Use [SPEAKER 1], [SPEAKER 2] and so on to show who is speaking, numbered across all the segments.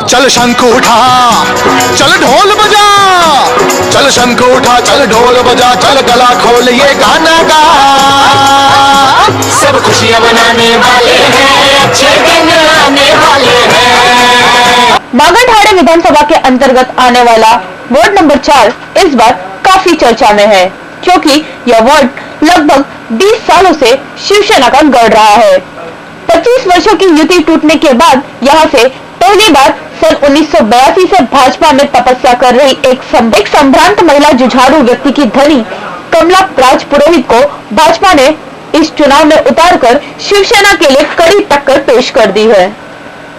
[SPEAKER 1] चल शंख उठा, चल ढोल बजा, चल शंख उठा, चल ढोल बजा, चल गला खोल ये गाना गा। सब खुशियां मनाने वाले हैं, अच्छे दिन आने वाले हैं।
[SPEAKER 2] बागड़हाड़े विधानसभा के अंतर्गत आने वाला वार्ड नंबर 4 इस बार काफी चर्चा में है, क्योंकि यह वार्ड लगभग 20 सालों से शिवसेना का गढ़ रहा है। 25 वर्षों की युति टूटने के बाद यहां से पहली बार सन 1982 से भाजपा में तपस्या कर रही एक संभ्रांत महिला जुझारू व्यक्ति की धनी कमला राज पुरोहित को भाजपा ने इस चुनाव में उतारकर शिवसेना के लिए कड़ी टक्कर पेश कर दी है।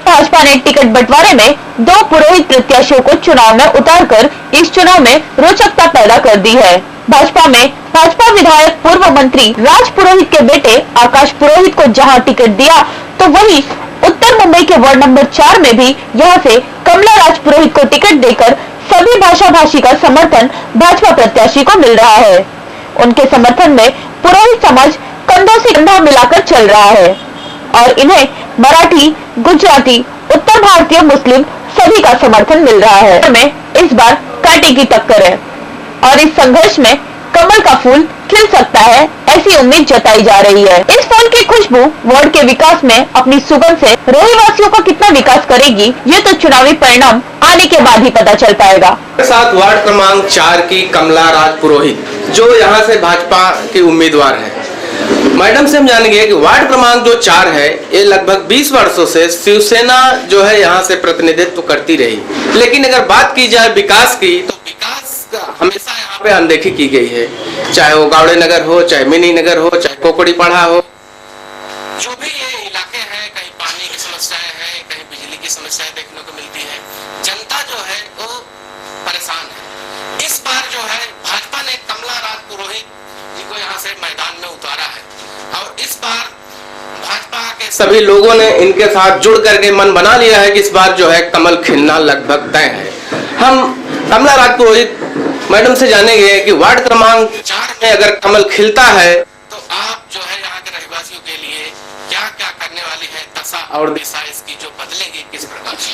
[SPEAKER 2] भाजपा ने टिकट बंटवारे में 2 पुरोहित प्रत्याशियों को चुनाव में उतारकर इस चुनाव में रोचकता पैदा कर दी है। भाजपा में भाजपा विधायक पूर्व मंत्री राज पुरोहित के बेटे आकाश पुरोहित को जहां टिकट दिया, तो वहीं उत्तर मुंबई के वार्ड नंबर 4 में भी यहां से कमला राज पुरोहित को टिकट देकर सभी भाषा भाषी का समर्थन भाजपा प्रत्याशी को मिल रहा है। उनके समर्थन में पुरोहित समाज कंधों से कंधा मिलाकर चल रहा है और इन्हें मराठी, गुजराती, उत्तर भारतीय, मुस्लिम सभी का समर्थन मिल रहा है। में इस बार कांटे की टक्कर है और इस संघर्ष में कमल का फूल खिल सकता है, ऐसी उम्मीद जताई जा रही है। इस फूल की खुशबू वार्ड के विकास में अपनी सुगंध से रोहिवासियों का कितना विकास करेगी, ये तो चुनावी परिणाम आने के बाद ही पता चल पाएगा।
[SPEAKER 3] साथ वार्ड क्रमांक 4 की कमला राज पुरोहित जो यहाँ से भाजपा की उम्मीदवार है, मैडम से हम जानेंगे कि वार्ड क्रमांक जो 4 है ये लगभग 20 वर्षों से शिवसेना जो है यहाँ से प्रतिनिधित्व करती रही, लेकिन अगर बात की जाए विकास की तो विकास हमेशा यहाँ पे अनदेखी की गई है। चाहे वो गावड़े नगर हो, चाहे मिनी नगर हो, चाहे कोकड़ी पड़ा हो, जो भी ये इलाके हैं, कहीं पानी की समस्याएं हैं, कहीं बिजली की समस्याएं देखने को मिलती है। जनता जो है वो परेशान है। इस बार जो है भाजपा ने कमला राज पुरोहित जी को यहाँ से मैदान में उतारा है और इस बार भाजपा के सभी लोगों ने इनके साथ जुड़ करके मन बना लिया है कि इस बार जो है कमल खिलना लगभग तय है। हम कमला राज पुरोहित मैडम से जानेंगे कि वार्ड क्रमांक 4 में अगर कमल खिलता है तो आप जो है यहाँ के रहवासियों के लिए क्या क्या करने वाली है, दशा और दिशा इसकी जो बदलेगी किस प्रकार से?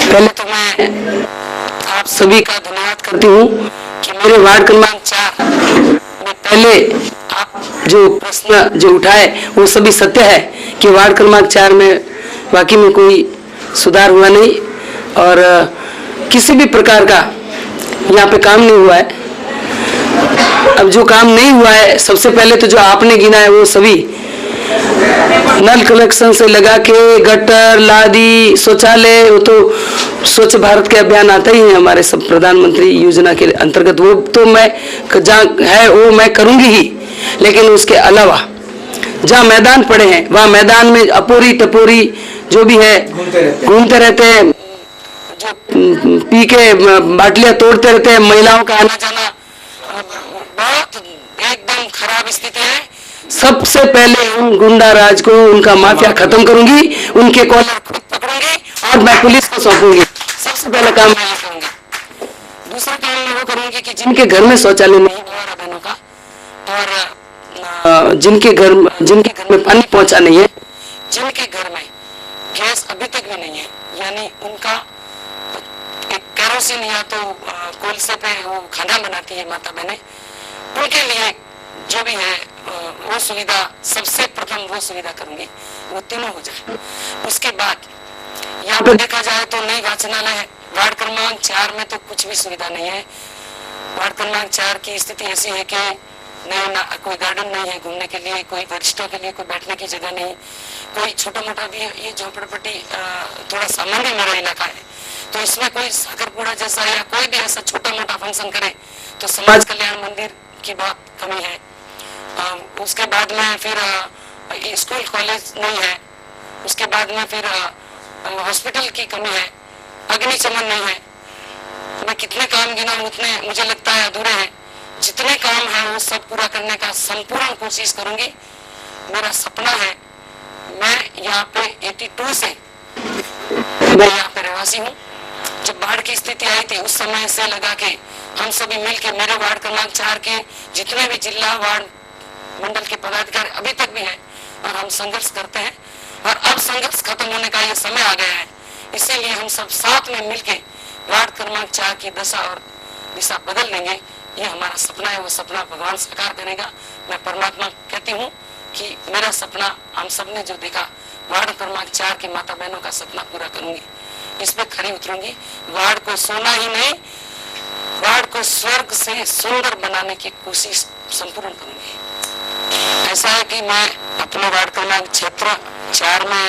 [SPEAKER 4] पहले तो मैं आप सभी का धन्यवाद करती हूँ कि मेरे वार्ड क्रमांक 4 में पहले आप जो प्रश्न जो उठाए वो सभी सत्य है कि वार्ड क्रमांक 4 में वाकई में कोई सुधार हुआ नहीं और किसी भी प्रकार का यहाँ पे काम नहीं हुआ है। अब जो काम नहीं हुआ है, सबसे पहले तो जो आपने गिना है वो सभी नल कलेक्शन से लगा के गटर, लादी, शौचालय, वो तो स्वच्छ भारत के अभियान आता ही है हमारे सब प्रधानमंत्री योजना के अंतर्गत, वो तो मैं जहाँ है वो मैं करूँगी ही, लेकिन उसके अलावा जहाँ मैदान पड़े हैं वहाँ मैदान में अपोरी टपोरी जो भी है घूमते रहते हैं, जो पी के बाटलियां तोड़ते रहते हैं, महिलाओं का आना जाना बहुत एकदम खराब स्थिति है। सबसे पहले हम गुंडा राज को, उनका माफिया खत्म करूंगी, उनके कॉलर खुद पकड़ूंगी और मैं पुलिस को सौंपूंगी। सबसे पहला काम मैं ये करूंगी। दूसरा काम मैं वो करूंगी कि जिनके घर में शौचालय नहीं है बहनों का और जिनके घर में पानी पहुंचा नहीं है, जिनके घर में गैस अभी तक भी नहीं है, यानी उनका केरोसिन या तो कोलसे पे वो खाना बनाती है माता बहने, उनके लिए जो भी है वो सुविधा सबसे प्रथम वो सुविधा करूंगी, वो तीनों हो जाए। उसके बाद यहाँ पे देखा जाए तो नई वाचनालय है वार्ड क्रमांक 4 में, तो कुछ भी सुविधा नहीं है। वार्ड क्रमांक 4 की स्थिति ऐसी है कि नया कोई गार्डन नहीं है घूमने के लिए, कोई वरिष्ठों के लिए कोई बैठने की जगह नहीं, कोई छोटा मोटा भी ये झोपड़पट्टी थोड़ा सामान्य मेरा इलाका है, तो इसमें कोई सागरपुरा जैसा या कोई भी ऐसा छोटा मोटा फंक्शन करे तो समाज कल्याण मंदिर की बहुत कमी है। उसके बाद में फिर स्कूल कॉलेज नहीं है, उसके बाद में फिर हॉस्पिटल की कमी है, अग्निशमन नहीं है। मैं कितने काम गिना उतने मुझे लगता है अधूरे हैं। जितने काम है वो सब पूरा करने का संपूर्ण कोशिश करूंगी। मेरा सपना है, मैं यहाँ पे 82 से मैं यहाँ पे रहवासी हूँ। जब बाढ़ की स्थिति आई थी उस समय से लगा के हम सभी मिलके मेरे वार्ड क्रमांक 4 के जितने भी जिला वार्ड मंडल के पदाधिकारी अभी तक भी हैं और हम संघर्ष करते हैं और अब संघर्ष खत्म होने का ये समय आ गया है इसीलिए हम सब साथ में मिलके वार्ड क्रमांक 4 की दशा और दिशा बदल देंगे। ये हमारा सपना है, वो सपना भगवान साकार करेगा। मैं परमात्मा कहती हूँ कि मेरा सपना हम सब ने जो देखा, वार्ड क्रमांक 4 की माता बहनों का सपना पूरा करूंगी, इस पे खरी उतरूंगी। वार्ड को सोना ही नहीं, वार्ड को स्वर्ग से सुंदर बनाने की कोशिश संपूर्ण करूंगी। ऐसा है कि मैं अपने वार्ड क्रमांक क्षेत्र 4 में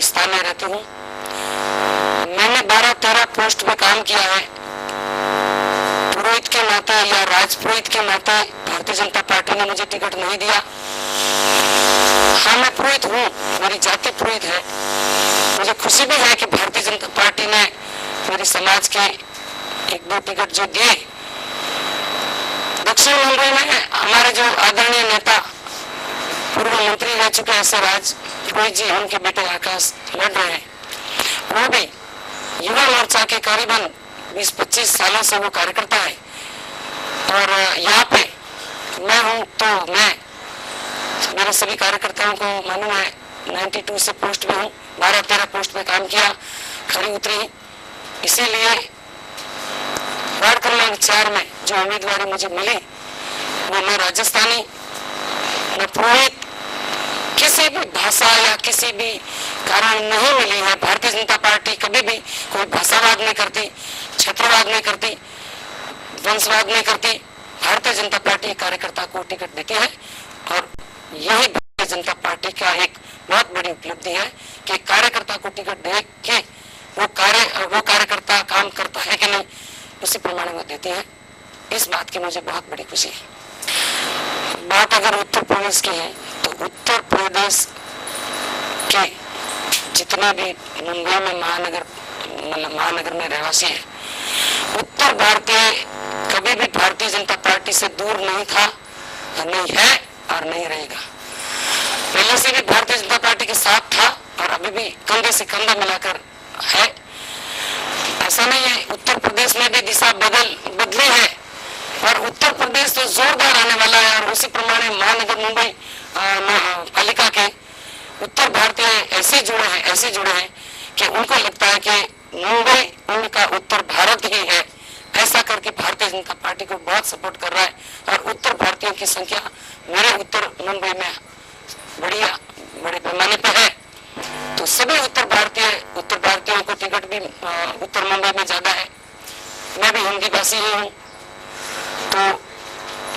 [SPEAKER 4] स्थान में रहती हूँ। मैंने 12-13 पोस्ट में काम किया है। पुरोहित के नाते या राजपुरोहित के नाते भारतीय जनता पार्टी ने मुझे टिकट नहीं दिया। हाँ, मैं पुरोहित हूँ, मेरी जाति पुरोहित है। मुझे खुशी भी है कि भारतीय जनता पार्टी ने मेरे समाज के 1-2 टिकट जो दिए। दक्षिण मुंबई में हमारे जो आदरणीय नेता पूर्व मंत्री रह चुके हैं राज पुरोहित जी, उनके बेटे आकाश लड़ रहे हैं। वो भी युवा मोर्चा के करीबन 20-25 सालों से वो कार्यकर्ता है। और यहाँ पे मैं हूँ तो मैं मेरे सभी कार्यकर्ताओं को मालूम है, 92 से पोस्ट में हूँ, 12-13 पोस्ट में काम किया, खरी उतरी। इसीलिए वार्ड क्रमांक 4 में जो उम्मीदवारी मुझे मिली वो मैं राजस्थानी, मैं पुरोहित, किसी भी भाषा या किसी भी कारण नहीं मिली है। भारतीय जनता पार्टी कभी भी कोई भाषावाद नहीं करती, क्षेत्रवाद नहीं करती, वंशवाद नहीं करती। भारतीय जनता पार्टी कार्यकर्ता को टिकट देती है और यही भारतीय जनता पार्टी का एक बहुत बड़ी उपलब्धि है कि कार्यकर्ता को टिकट दे के वो कार्यकर्ता काम करता है कि नहीं, उसी प्रमाण में देती है। इस बात की मुझे बहुत बड़ी खुशी है। बात अगर उत्तर प्रदेश की है तो उत्तर प्रदेश के जितने भी मुंबई में महानगर में रहवासी है, उत्तर भारतीय कभी भी भारतीय जनता पार्टी से दूर नहीं था, नहीं है और नहीं रहेगा। पहले से भी भारतीय जनता पार्टी के साथ था और अभी भी कंधे से कंधा मिलाकर है। ऐसा नहीं है, उत्तर प्रदेश में भी दिशा बदली है और उत्तर प्रदेश तो जोरदार आने वाला है। और उसी प्रमाण महानगर मुंबई पालिका के उत्तर भारतीय ऐसे जुड़े हैं कि उनको लगता है कि मुंबई उनका उत्तर भारत ही है। ऐसा करके भारतीय जनता पार्टी को बहुत सपोर्ट कर रहा है और उत्तर भारतीयों की संख्या मेरे उत्तर मुंबई में बड़े पैमाने पे है। तो सभी उत्तर भारतीयों को टिकट भी उत्तर मुंबई में ज्यादा है। मैं भी हिंदी भाषी ही हूँ, तो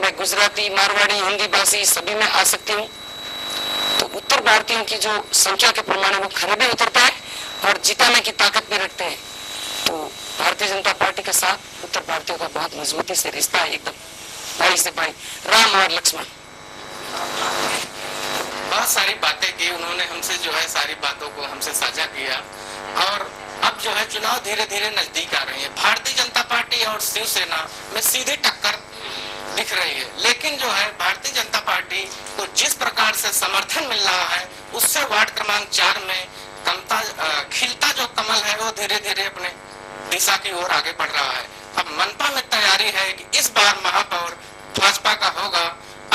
[SPEAKER 4] मैं गुजराती, मारवाड़ी, हिंदी भाषी सभी में आ सकती हूँ। तो उत्तर भारतीयों की जो संख्या के प्रमाण वो खरे भी उतरता है और जिताने की ताकत भी रखते हैं। तो भारतीय जनता पार्टी के साथ उत्तर भारतीयों का बहुत मजबूती से रिश्ता है, एकदम भाई से भाई, राम और लक्ष्मण।
[SPEAKER 3] बहुत सारी बातें की उन्होंने हमसे, जो है सारी बातों को हमसे साझा किया। और अब जो है चुनाव धीरे धीरे नजदीक आ रही है। भारतीय जनता पार्टी और शिवसेना में सीधी टक्कर दिख रही है, लेकिन जो है भारतीय जनता पार्टी को जिस प्रकार से समर्थन मिल रहा है उससे वार्ड क्रमांक 4 में खिलता जो कमल है वो धीरे धीरे अपने दिशा की ओर आगे बढ़ रहा है। अब मनपा में तैयारी है कि इस बार महापौर भाजपा का होगा,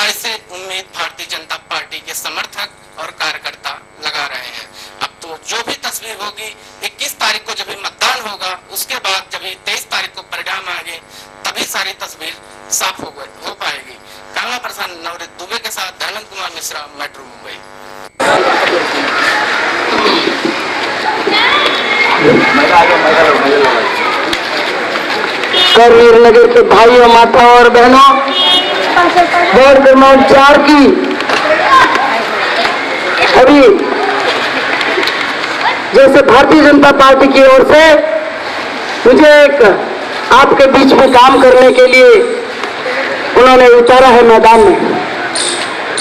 [SPEAKER 3] ऐसे उम्मीद भारतीय जनता पार्टी के समर्थक और कार्यकर्ता लगा रहे हैं। अब तो जो भी तस्वीर होगी 21 तारीख को जब मतदान होगा, उसके बाद जब 23 तारीख को परिणाम आएंगे तभी सारी तस्वीर साफ हो पाएगी। कैमरा पर्सन नवरीत दुबे के साथ धर्मेंद्र कुमार मिश्रा, मेट्रो मुंबई।
[SPEAKER 5] करवीर नगर के भाइयों, माता और बहनों, वार्ड क्रमांक 4 की अभी जैसे भारतीय जनता पार्टी की ओर से मुझे एक आपके बीच में काम करने के लिए उन्होंने उतारा है मैदान में।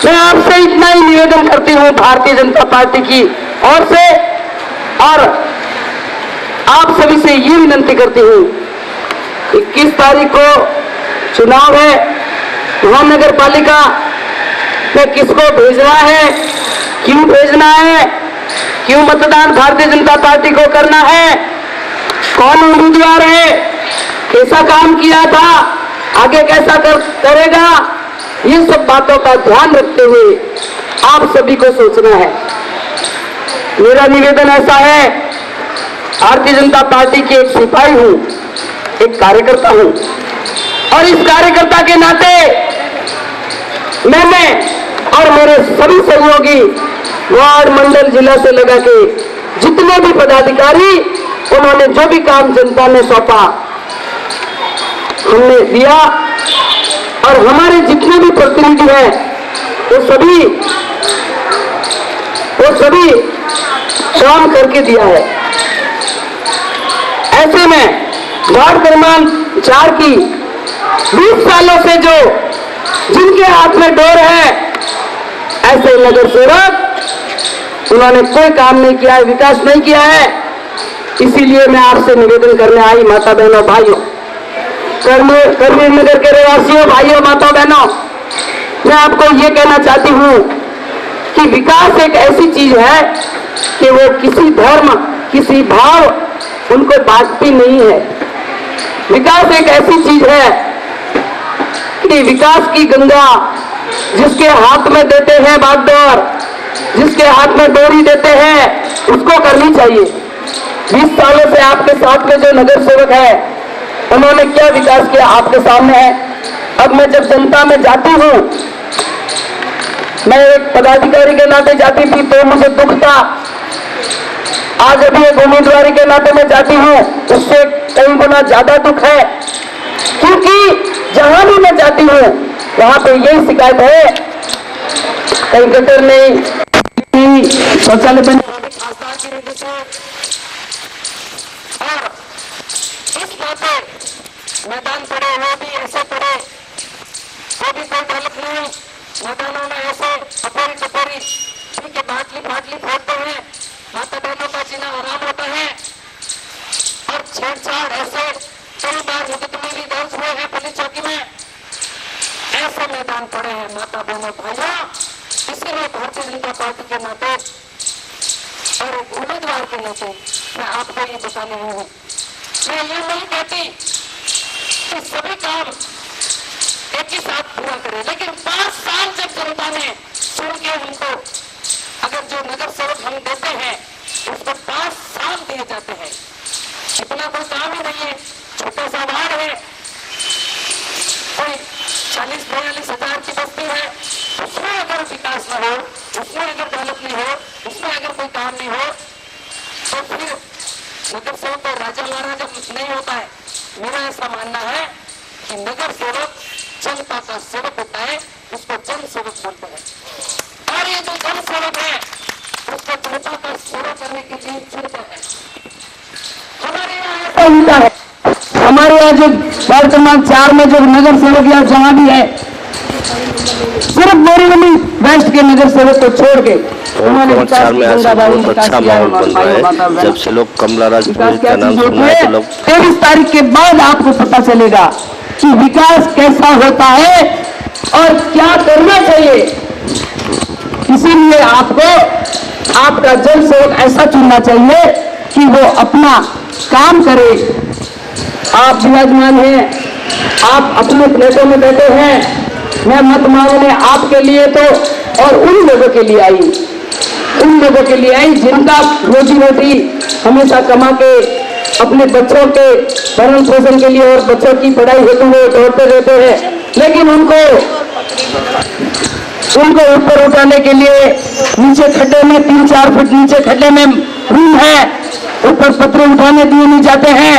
[SPEAKER 5] मैं आपसे इतना ही निवेदन करती हूँ भारतीय जनता पार्टी की ओर से, और आप सभी से ये विनती करती हूँ, 21 तारीख को चुनाव है, महानगर पालिका में किसको भेजना है, क्यों भेजना है, क्यों मतदान भारतीय जनता पार्टी को करना है, कौन उम्मीदवार है, कैसा काम किया था, आगे कैसा करेगा, ये सब बातों का ध्यान रखते हुए आप सभी को सोचना है। मेरा निवेदन ऐसा है भारतीय जनता पार्टी की एक सिपाही हूं, एक कार्यकर्ता हूं, और इस कार्यकर्ता के नाते मैंने और मेरे सभी सहयोगी वार्ड मंडल जिला से लगा के जितने भी पदाधिकारी, उन्होंने जो भी काम जनता ने सौंपा हमने दिया, और हमारे जितने भी प्रतिनिधि हैं वो सभी काम करके दिया है। ऐसे में वार्ड क्रमांक 4 की 20 सालों से जो जिनके हाथ में डोर है, ऐसे नगर सेवक, उन्होंने कोई काम नहीं किया है, विकास नहीं किया है। इसीलिए मैं आपसे निवेदन करने आई, माता बहनों भाइयों, करवीर नगर के रहवासियों, भाइयों माता बहनों, मैं आपको ये कहना चाहती हूं कि विकास एक ऐसी चीज है कि वो किसी धर्म, किसी भाव उनको बांटती नहीं है। विकास एक ऐसी चीज है कि विकास की गंगा जिसके हाथ में देते हैं बागडोर, जिसके हाथ में डोरी देते हैं, उसको करनी चाहिए। 20 सालों से आपके साथ में जो नगर सेवक है, उन्होंने क्या विकास किया आपके सामने है। अब मैं जब जनता में जाती हूं, मैं एक पदाधिकारी के नाते जाती थी तो मुझे दुख था, आज अभी एक उम्मीदवारी के नाते में जाती हूं, उससे कई गुना ज्यादा दुख है। क्योंकि जहां भी मैं जाती हूं वहां पे यही शिकायत है, कहीं गटर नहीं, शौचालय बने, और इस बातें मैदान पड़े, वो भी ऐसे पड़े, वो भी कोई गलत नहीं। मैदानों में ऐसे अपनी टपोरी के बाटली फोड़ते हैं, माता बहनों का जीना आराम होता है, और छेड़छाड़ ऐसे कई बार मुकदमे भी दर्ज हुए हैं पुलिस चौकी में। ऐसे मैदान पड़े हैं माता बहनों भाइयों। इसीलिए भारतीय जनता पार्टी के नाते और एक उम्मीदवार के नाते मैं आपको ये बताने आई हूँ। मैं ये नहीं कहती कि सभी काम एक ही साथ पूरा करें, लेकिन 5 साल जब जनता ने सुन के हमको, अगर जो नगर सेवक हम देते हैं उसको 5 साल दिए जाते हैं, इतना कोई काम ही नहीं है, छोटा सा वार्ड है, कोई 40-42 हजार की बस्ती है, उसमें अगर विकास न हो, उसमें अगर डेवलप नहीं हो, उसमें अगर कोई काम नहीं हो, तो फिर नगर सेवक को राजा महाराजा कुछ नहीं होता है। मेरा ऐसा मानना है कि नगर सेवक जनता का सेवक होता है, उसको जन सेवक बोलते हैं, और ये जो जन सेवक है उसको जनता का सेवा करने के लिए चुनते हैं। हमारे यहाँ ऐसा होता है, हमारे यहाँ जो वार्ड क्रमांक 4 में जो नगर सेवक या जहां भी है, सिर्फ बोरीवली वेस्ट के नगर सेवक को छोड़ के उन्होंने
[SPEAKER 6] बहुत अच्छा माहौल बन रहा है। जब से लोग कमला राज पुरोहित का नाम सुन रहे हैं तो लोग
[SPEAKER 5] 23 तारीख के बाद आपको पता चलेगा कि विकास कैसा होता है और क्या करना चाहिए। इसीलिए आपको आपका जन सेवक ऐसा चुनना चाहिए कि वो अपना काम करे। आप विराजमान हैं, आप अपने प्लेटों में बैठे हैं, मैं मत मांगने आपके लिए तो और उन लोगों के लिए आई, उन लोगों के लिए आई जिनका रोजी रोटी हमेशा कमा के अपने बच्चों के भरण पोषण के लिए और बच्चों की पढ़ाई हेतु वो दौड़ते रहते हैं, लेकिन उनको ऊपर उठाने के लिए नीचे खड्डे में 3-4 फुट नीचे खड्डे में रूम है, ऊपर पत्थर उठाने दिए नहीं जाते हैं,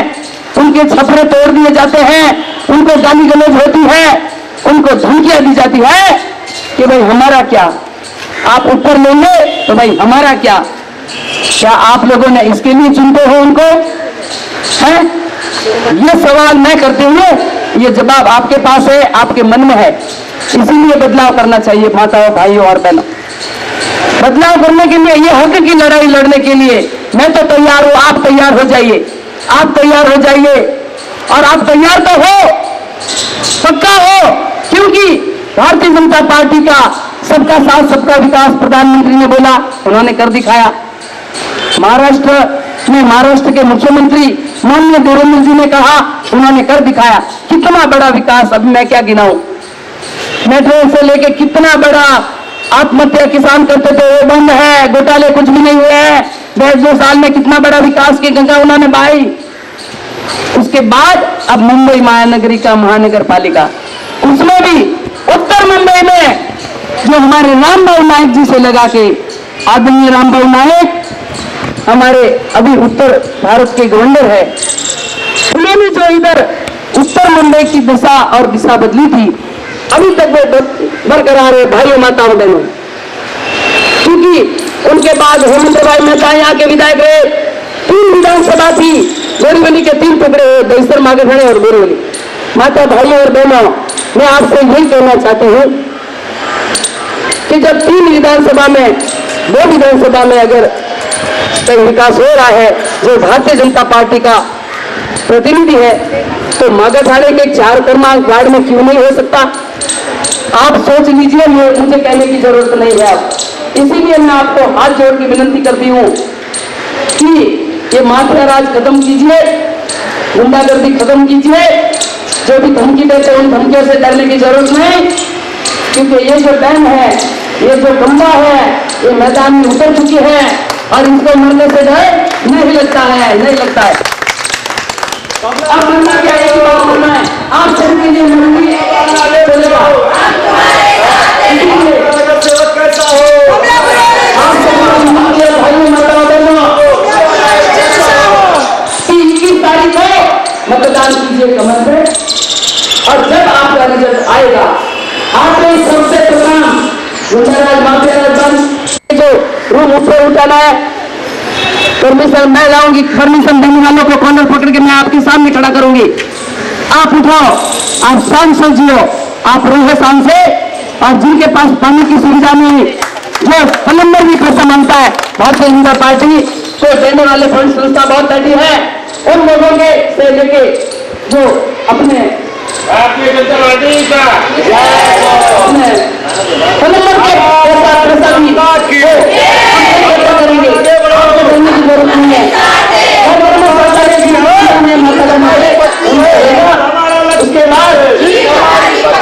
[SPEAKER 5] उनके छपरे तोड़ दिए जाते हैं, उनको गाली गलौज होती है, उनको धमकियां दी जाती है कि भाई हमारा क्या, आप ऊपर लेंगे तो भाई हमारा क्या। क्या आप लोगों ने इसके लिए चुनते हो उनको? है ये सवाल मैं करते हुए ये जवाब आपके पास है, आपके मन में है। इसीलिए बदलाव करना चाहिए माताओं, भाइयों और बहनों। बदलाव करने के लिए, ये हक की लड़ाई लड़ने के लिए मैं तो तैयार हूं, आप तैयार हो जाइए, आप तैयार हो जाइए, और आप तैयार तो हो, पक्का हो, क्योंकि भारतीय जनता पार्टी का सबका साथ सबका विकास प्रधानमंत्री ने बोला, उन्होंने कर दिखाया। महाराष्ट्र के मुख्यमंत्री माननीय देवेंद्र जी ने कहा, उन्होंने कर दिखाया। कितना बड़ा विकास, अभी मैं क्या गिनाऊं, मेट्रो से लेके कितना बड़ा, आत्महत्या किसान करते थे वो बंद है, घोटाले कुछ भी नहीं हुए हैं, 1.5-2 साल में कितना बड़ा विकास की गंगा उन्होंने बहाई। उसके बाद अब मुंबई महानगरी का महानगर पालिका, उसमें भी उत्तर मुंबई में जो हमारे रामबाबू नायक जी से लगा के, आदरणीय रामबाबू नायक हमारे अभी उत्तर भारत के गवर्नर है, उन्होंने जो इधर उत्तर मुंबई की दशा और दिशा बदली थी, अभी तक वो बरकरार है भाइयों माताओं बहनों। क्योंकि उनके बाद हेमंत भाई मेहता यहाँ के विधायक रहे, 3 विधानसभा थी, बोरीवली के 3 टुकड़े हुए, दहिसर माघेगढ़ और बोरीवली। माता भाइयों और बहनों, मैं आपसे यही कहना चाहती हूँ कि जब 3 विधानसभा में 2 विधानसभा में अगर कहीं विकास हो रहा है, जो भारतीय जनता पार्टी का प्रतिनिधि है, तो माघेगढ़ के 4 क्रमांक वार्ड में क्यों नहीं हो सकता? आप सोच लीजिए, मुझे कहने की जरूरत नहीं है। आप इसीलिए मैं आपको हाथ जोड़ के विनती करती हूँ कि ये माफिया राज खत्म कीजिए, गुंडागर्दी खत्म कीजिए। जो भी धमकी देते हैं उन धमकियों से डरने की जरूरत नहीं, क्योंकि ये जो बहन है, ये जो गंगा है, ये मैदान में उतर चुकी है और इनको मरने से डर नहीं लगता है, नहीं लगता है। अब मरना क्या है, मरना है, आप सबके लिए मरनी चलेगा। मतदान कीजिए कमल पे, और जब आपका रिजल्ट आएगा, आपने सबसे प्रोग्राम गुंडाराज माफियाराज बंद, जो रूम ऊपर उठाना है, परमिशन मैं लाऊंगी, परमिशन देने वालों को कॉर्नर पकड़ के मैं आपके सामने खड़ा करूंगी। आप उठाओ, आप शान से जियो, आप रहो शान से। और जिनके पास पानी की सुविधा नहीं, जो प्लम्बर भी खर्चा मांगता है, भारतीय जनता पार्टी को देने वाले फंड संस्था बहुत बैठी है, उन लोगों के से लेके जो अपने भारतीय जनता पार्टी का प्लम्बर के पैसा भी करेंगे, आपको देने की जरूरत नहीं है। उसके बाद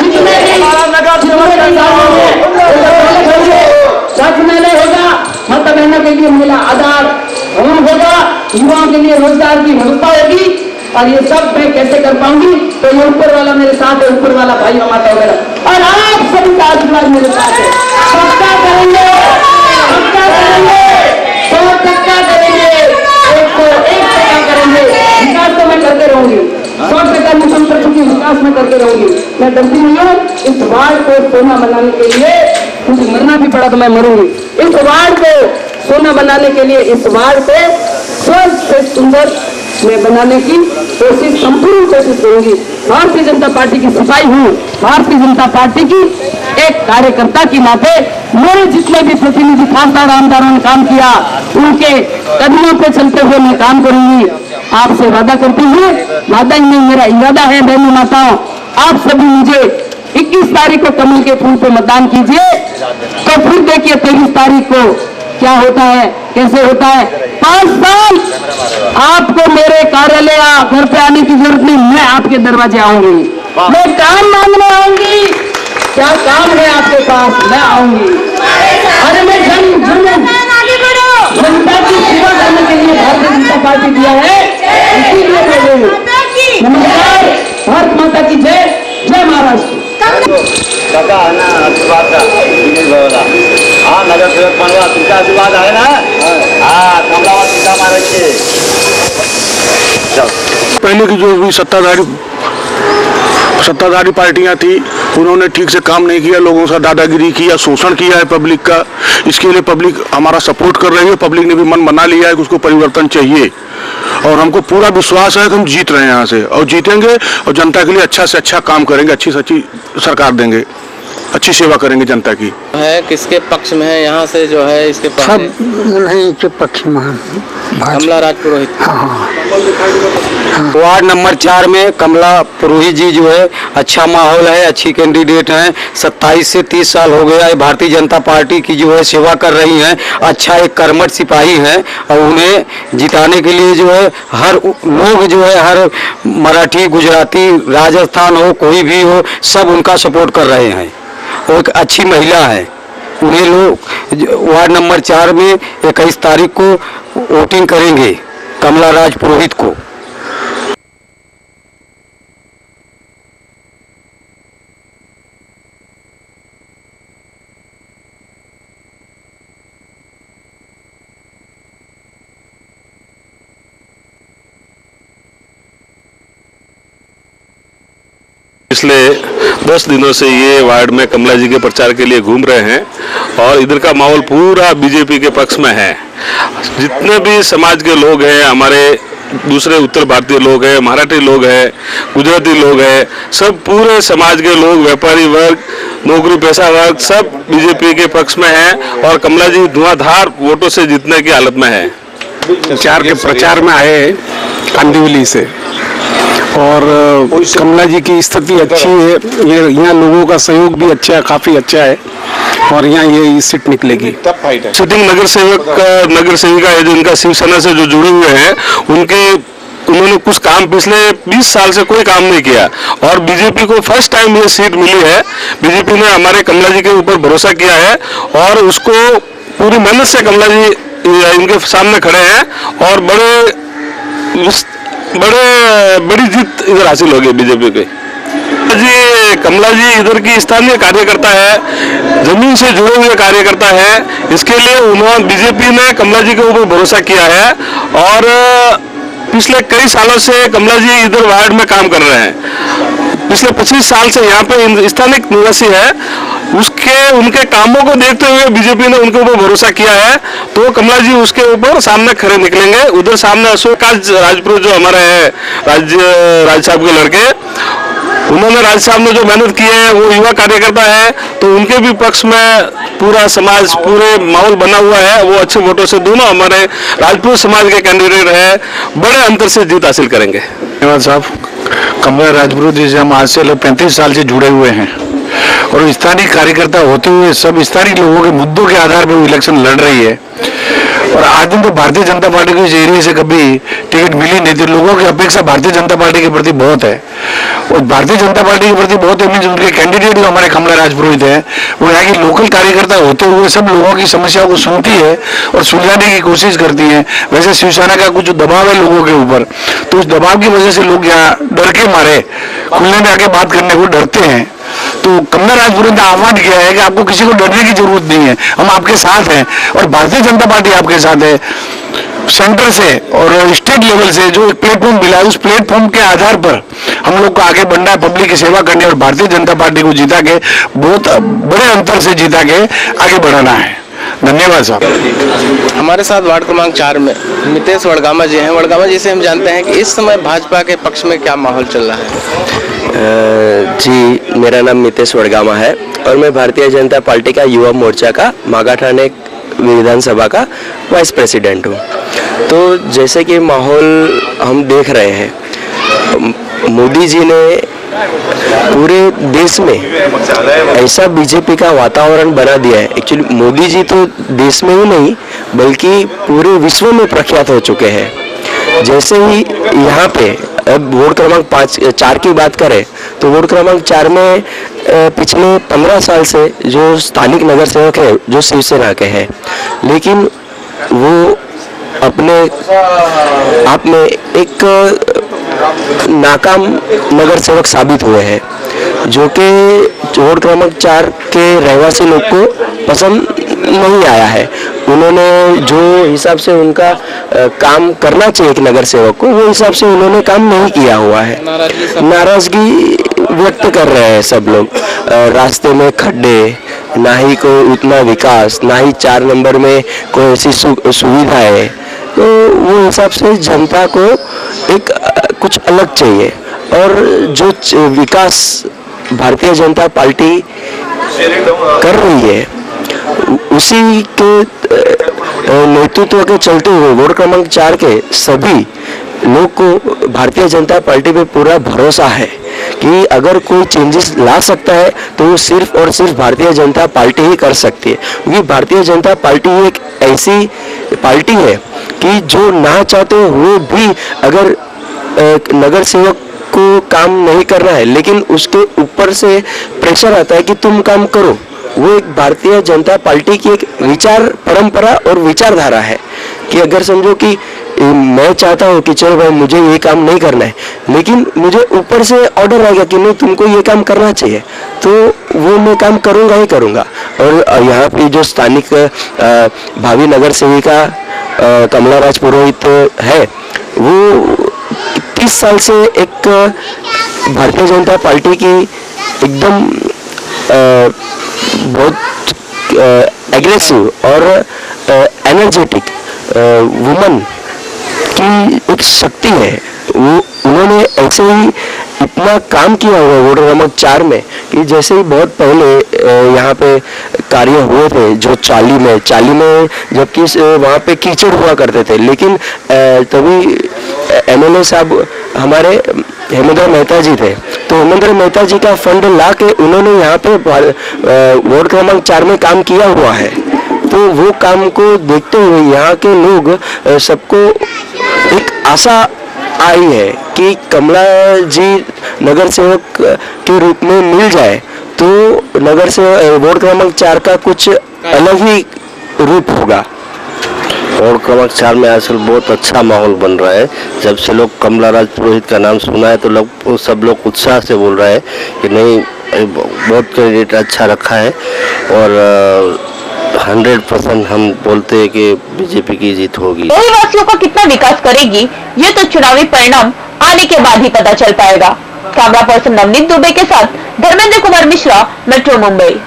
[SPEAKER 5] जितने भी होगा, माता बहनों के लिए महिला आधार भवन होगा, युवाओं के लिए रोजगार की व्यवस्था होगी, और ये सब मैं कैसे कर पाऊंगी? तो ये ऊपर वाला मेरे साथ है, ऊपर वाला भाई माता वगैरह, और आप सभी का आशीर्वाद मेरे साथ है। सबका करेंगे, सबका करेंगे, 100% करेंगे, 101% करेंगे। विकास तो मैं करते रहूंगी, 100% मिशन कर चुकी, विकास में करते रहूंगी, मैं डरती नहीं हूँ। इस वार्ड को सोना बनाने के लिए मुझे मरना भी पड़ा तो मैं मरूंगी। इस वार्ड को सोना बनाने के लिए, इस वार्ड को स्वर्ग से सुंदर में बनाने की कोशिश, संपूर्ण कोशिश करूंगी। भारतीय जनता पार्टी की सिपाही हूँ, भारतीय जनता पार्टी की एक कार्यकर्ता की नाते मेरे जितने भी प्रतिनिधि खासदार आमदारों ने काम किया, उनके कदमों पे चलते हुए मैं काम करूंगी। आपसे वादा करती हूँ, वादा ही नहीं मेरा इरादा है। बहनों माताओं, आप सभी मुझे 21 तारीख को कमल के फूल पे मतदान कीजिए, तो फिर देखिए 23 तारीख को क्या होता है, कैसे होता है। 5 साल आपको मेरे कार्यालय या घर पे आने की जरूरत नहीं, मैं आपके दरवाजे आऊंगी, मैं काम मांगने आऊंगी। क्या काम है आपके पास, मैं आऊंगी। अरे मैं जनता की सेवा करने के लिए भारतीय जनता पार्टी दिया है, इसीलिए मैं हूँ। नमस्कार, भारत माता की जय, जय महाराष्ट्र।
[SPEAKER 6] हाँ, नगर सेवक बनवा, तुमका आशीर्वाद आहे ना? हाँ, कमलावा सीता महाराज के।
[SPEAKER 1] पहले की जो भी सत्ताधारी पार्टियां थी, उन्होंने ठीक से काम नहीं किया, लोगों से दादागिरी किया, शोषण किया है पब्लिक का। इसके लिए पब्लिक हमारा सपोर्ट कर रही है, पब्लिक ने भी मन बना लिया है कि उसको परिवर्तन चाहिए, और हमको पूरा विश्वास है कि हम जीत रहे हैं यहाँ से, और जीतेंगे, और जनता के लिए अच्छा से अच्छा काम करेंगे, अच्छी से अच्छी सरकार देंगे, अच्छी सेवा करेंगे जनता की।
[SPEAKER 3] है किसके पक्ष में है यहाँ से जो है, इसके
[SPEAKER 7] सब नहीं के पक्ष में
[SPEAKER 3] कमला राज पुरोहित।
[SPEAKER 8] वार्ड नंबर 4 में कमला पुरोहित जी जो है, अच्छा माहौल है, अच्छी कैंडिडेट हैं। 27 से 30 साल हो गया है, भारतीय जनता पार्टी की जो है सेवा कर रही हैं, अच्छा एक कर्मठ सिपाही हैं, और उन्हें जिताने के लिए जो है हर लोग जो है, हर मराठी, गुजराती, राजस्थान हो, कोई भी हो, सब उनका सपोर्ट कर रहे हैं। वो एक अच्छी महिला है, उन्हें लोग वार्ड नंबर 4 में 21 तारीख को वोटिंग करेंगे कमला राज पुरोहित को।
[SPEAKER 9] पिछले 10 दिनों से ये वार्ड में कमला जी के प्रचार के लिए घूम रहे हैं और इधर का माहौल पूरा बीजेपी के पक्ष में है। जितने भी समाज के लोग हैं, हमारे दूसरे उत्तर भारतीय लोग हैं, मराठी लोग हैं, गुजराती लोग हैं, सब पूरे समाज के लोग, व्यापारी वर्ग, नौकरी पेशा वर्ग, सब बीजेपी के पक्ष में हैं और कमला जी धुआंधार वोटों से जीतने की हालत में है।
[SPEAKER 1] प्रचार के प्रचार में आए कांदिवली से और कमला जी की स्थिति अच्छी है, ये यहाँ लोगों का सहयोग भी अच्छा है, काफी अच्छा है और यहाँ ये सीट निकलेगी।
[SPEAKER 9] सिटिंग नगर सेविका है जो इनका शिवसेना से जो जुड़े हुए हैं, उन्होंने कुछ काम पिछले 20 साल से कोई काम नहीं किया और बीजेपी को फर्स्ट टाइम ये सीट मिली है। बीजेपी ने हमारे कमला जी के ऊपर भरोसा किया है और उसको पूरी मेहनत से कमला जी इनके सामने खड़े हैं और बड़ी जीत इधर हासिल होगी बीजेपी की। जी कमला जी इधर की स्थानीय कार्यकर्ता है, जमीन से जुड़े हुए कार्यकर्ता है, इसके लिए उन्होंने बीजेपी ने कमला जी के ऊपर भरोसा किया है और पिछले कई सालों से कमला जी इधर वार्ड में काम कर रहे हैं। पिछले 25 साल से यहाँ पे स्थानिक निवासी है, उनके कामों को देखते हुए बीजेपी ने उनके ऊपर भरोसा किया है, तो कमला जी उसके ऊपर सामने खड़े निकलेंगे। उधर सामने अशोक राजपुर जो हमारे हैं राज साहब के लड़के, उन्होंने राज साहब ने जो मेहनत की है, वो युवा कार्यकर्ता है, तो उनके भी पक्ष में पूरा समाज, पूरे माहौल बना हुआ है। वो अच्छे वोटों से दोनों हमारे राजपूत समाज के कैंडिडेट है, बड़े अंतर से जीत हासिल करेंगे।
[SPEAKER 1] धन्यवाद साहब। कमला राजपुरोहित जी से हम आज से 35 साल से जुड़े हुए हैं और स्थानीय कार्यकर्ता होते हुए सब स्थानीय लोगों के मुद्दों के आधार पर इलेक्शन लड़ रही है और आज दिन तो भारतीय जनता पार्टी को इस एरिया से कभी टिकट मिली नहीं थी। लोगों की अपेक्षा भारतीय जनता पार्टी के प्रति बहुत है और भारतीय जनता पार्टी के प्रति बहुत है मीन्स उनके कैंडिडेट जो हमारे कमला राज पुरोहित है, वो यहाँ की लोकल कार्यकर्ता होते हुए सब लोगों की समस्याओं को सुनती है और सुलझाने की कोशिश करती है। वैसे शिवसेना का कुछ दबाव है लोगों के ऊपर, तो उस दबाव की वजह से लोग यहाँ डर के मारे खुलने में आके बात करने को डरते हैं। तो कमला राज पुरोहित ने आह्वान किया है कि आपको किसी को डरने की जरूरत नहीं है, हम आपके साथ हैं और भारतीय जनता पार्टी आपके साथ है। सेंटर से और स्टेट लेवल से जो एक प्लेटफॉर्म मिला है, उस प्लेटफॉर्म के आधार पर हम लोग को आगे बढ़ना है, पब्लिक की सेवा करनी है और भारतीय जनता पार्टी को जीता के बहुत बड़े अंतर से जीता के आगे बढ़ाना है। धन्यवाद साहब।
[SPEAKER 3] हमारे साथ वार्ड क्रमांक 4 में मितेश वडगामा जी हैं। वडगामा जी से हम जानते हैं कि इस समय भाजपा के पक्ष में क्या माहौल चल रहा है।
[SPEAKER 6] जी मेरा नाम मितेश वडगामा है और मैं भारतीय जनता पार्टी का युवा मोर्चा का मागाठाणे विधानसभा का वाइस प्रेसिडेंट हूँ। तो जैसे कि माहौल हम देख रहे हैं, मोदी जी ने पूरे देश में ऐसा बीजेपी का वातावरण बना दिया है। एक्चुअली मोदी जी तो देश में ही नहीं बल्कि पूरे विश्व में प्रख्यात हो चुके हैं। जैसे ही यहाँ पे अब वार्ड क्रमांक 4 की बात करें तो वार्ड क्रमांक 4 में पिछले 15 साल से जो स्थानिक नगर सेवक है जो शिवसेना के हैं, लेकिन वो अपने आप में एक नाकाम नगर सेवक साबित हुए हैं, जो कि वार्ड क्रमांक 4 के रहवासी लोग को पसंद नहीं आया है। उन्होंने जो हिसाब से उनका काम करना चाहिए एक नगर सेवक को, वो हिसाब से उन्होंने काम नहीं किया हुआ है। नाराजगी व्यक्त कर रहे हैं सब लोग। रास्ते में खड्डे, ना ही कोई उतना विकास, ना ही 4 नंबर में कोई ऐसी सुविधा है, तो वो हिसाब से जनता को एक कुछ अलग चाहिए। और जो विकास भारतीय जनता पार्टी कर रही है, उसी के नेतृत्व के चलते हुए वार्ड क्रमांक 4 के सभी लोग को भारतीय जनता पार्टी पे पूरा भरोसा है कि अगर कोई चेंजेस ला सकता है तो वो सिर्फ और सिर्फ भारतीय जनता पार्टी ही कर सकती है। क्योंकि भारतीय जनता पार्टी एक ऐसी पार्टी है कि जो ना चाहते हुए भी अगर नगर सेवक को काम नहीं करना है, लेकिन उसके ऊपर से प्रेशर आता है कि तुम काम करो, वो एक भारतीय जनता पार्टी की एक विचार परंपरा और विचारधारा है कि अगर समझो कि मैं चाहता हूँ कि चलो भाई मुझे ये काम नहीं करना है, लेकिन मुझे ऊपर से ऑर्डर आएगा कि नहीं तुमको ये काम करना चाहिए, तो वो मैं काम करूँगा ही करूँगा। और यहाँ पे जो स्थानिक भावी नगर सेविका कमला राज पुरोहित है, वो 30 साल से एक भारतीय जनता पार्टी की एकदम बहुत एग्रेसिव और एनर्जेटिक वुमन की एक शक्ति है। वो उन्होंने ऐसे ही इतना काम किया हुआ है वार्ड क्रमांक 4 में कि जैसे ही बहुत पहले यहाँ पे कार्य हुए थे जो चाली में जबकि वहाँ पे कीचड़ हुआ करते थे, लेकिन तभी एमएलए साहब हमारे हेमेंद्र मेहता जी थे, तो हेमेंद्र मेहता जी का फंड ला के उन्होंने यहाँ पे वार्ड क्रमांक 4 में काम किया हुआ है। तो वो काम को देखते हुए यहाँ के लोग सबको एक आशा आई है कि कमला जी नगर सेवक के रूप में मिल जाए तो नगर से वार्ड क्रमांक 4 का कुछ अलग ही रूप होगा।
[SPEAKER 10] वार्ड क्रमांक 4 में आजकल बहुत अच्छा माहौल बन रहा है। जब से लोग कमला राज पुरोहित का नाम सुना है तो सब लोग उत्साह से बोल रहे हैं कि नहीं बहुत कैंडिडेट अच्छा रखा है और 100% हम बोलते हैं कि बीजेपी की जीत होगी।
[SPEAKER 2] वासियों का कितना विकास करेगी ये तो चुनावी परिणाम आने के बाद ही पता चल पाएगा। कैमरा पर्सन नवनीत दुबे के साथ धर्मेंद्र कुमार मिश्रा, मेट्रो मुंबई।